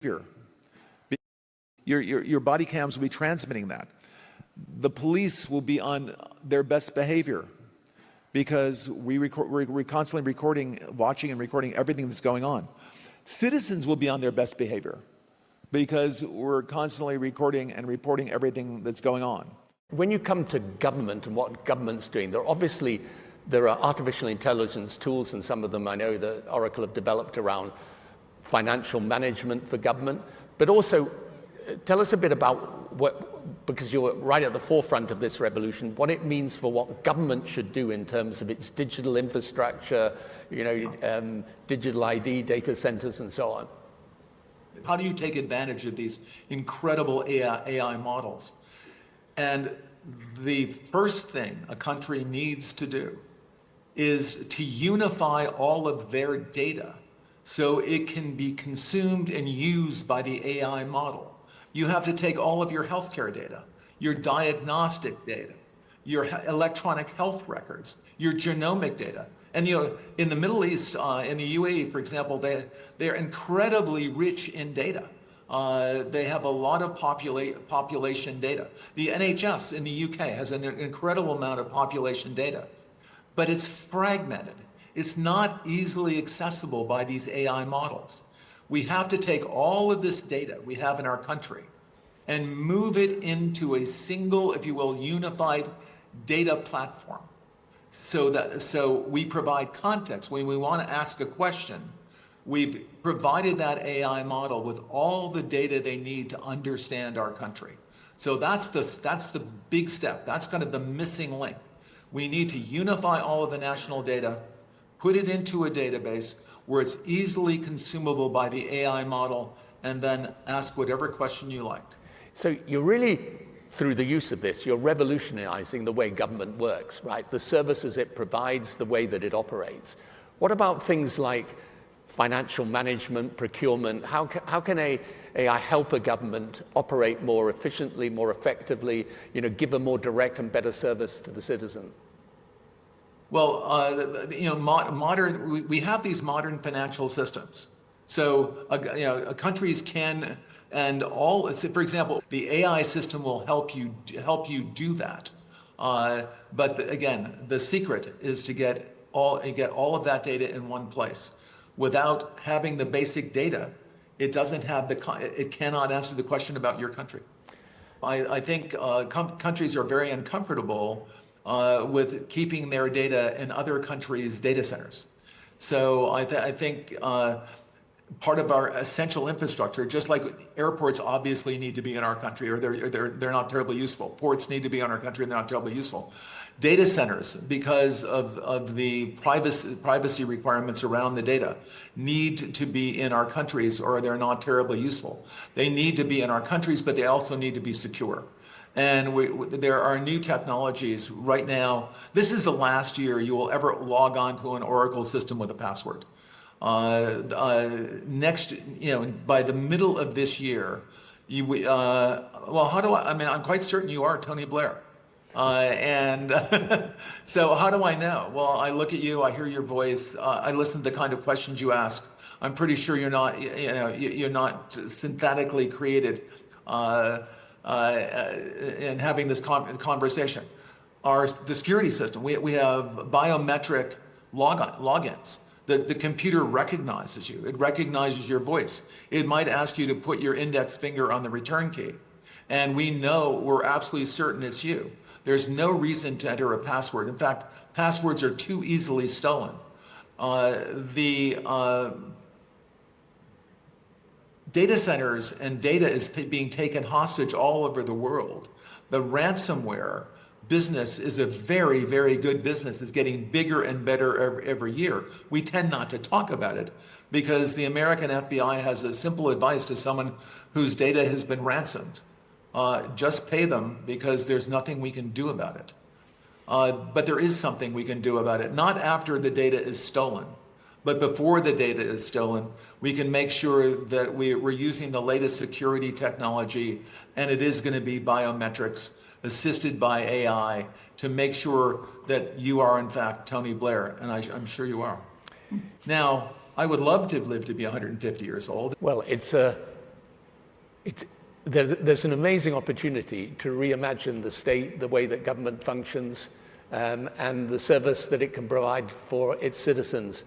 Your body cams will be transmitting that. The police will be on their best behavior because we're constantly recording, watching and recording everything that's going on. Citizens will be on their best behavior because we're constantly recording and reporting everything that's going on. When you come to government and what government's doing, there are artificial intelligence tools, and some of them I know that Oracle have developed around financial management for government. But also, tell us a bit about what, because you're right at the forefront of this revolution, what it means for what government should do in terms of its digital infrastructure, digital ID, data centers, and so on. How do you take advantage of these incredible AI models? And the first thing a country needs to do is to unify all of their data so it can be consumed and used by the AI model. You have to take all of your healthcare data, your diagnostic data, your electronic health records, your genomic data. And in the Middle East, in the UAE, for example, they're incredibly rich in data. They have a lot of population data. The NHS in the UK has an incredible amount of population data, but it's fragmented. It's not easily accessible by these AI models. We have to take all of this data we have in our country and move it into a single, if you will, unified data platform. So we provide context. When we want to ask a question, we've provided that AI model with all the data they need to understand our country. So that's the big step. That's kind of the missing link. We need to unify all of the national data, put it into a database where it's easily consumable by the AI model, and then ask whatever question you like. So you're really, through the use of this, you're revolutionizing the way government works, right? The services it provides, the way that it operates. What about things like financial management, procurement? How can AI help a government operate more efficiently, more effectively, give a more direct and better service to the citizen? Well, we have these modern financial systems. So, countries can, and for example, the AI system will help you do that. But again, the secret is to get all of that data in one place. Without having the basic data, it cannot answer the question about your country. I think countries are very uncomfortable with keeping their data in other countries' data centers. So I think part of our essential infrastructure, just like airports obviously need to be in our country, or they're not terribly useful. Ports need to be in our country, and they're not terribly useful. Data centers, because of the privacy requirements around the data, need to be in our countries, or they're not terribly useful. They need to be in our countries, but they also need to be secure. And there are new technologies right now. This is the last year you will ever log on to an Oracle system with a password. Next, by the middle of this year, I'm quite certain you are Tony Blair. So how do I know? Well, I look at you, I hear your voice, I listen to the kind of questions you ask. I'm pretty sure you're not synthetically created in having this conversation. The security system, we have biometric logins. The computer recognizes you. It recognizes your voice. It might ask you to put your index finger on the return key. And we're absolutely certain it's you. There's no reason to enter a password. In fact, passwords are too easily stolen. Data centers and data is being taken hostage all over the world. The ransomware business is a very, very good business. It's getting bigger and better every year. We tend not to talk about it because the American FBI has a simple advice to someone whose data has been ransomed. Just pay them because there's nothing we can do about it. But there is something we can do about it, not after the data is stolen. But before the data is stolen, we can make sure that we're using the latest security technology, and it is going to be biometrics assisted by AI to make sure that you are in fact Tony Blair, and I'm sure you are. Now, I would love to live to be 150 years old. Well, it's a There's an amazing opportunity to reimagine the state, the way that government functions, and the service that it can provide for its citizens.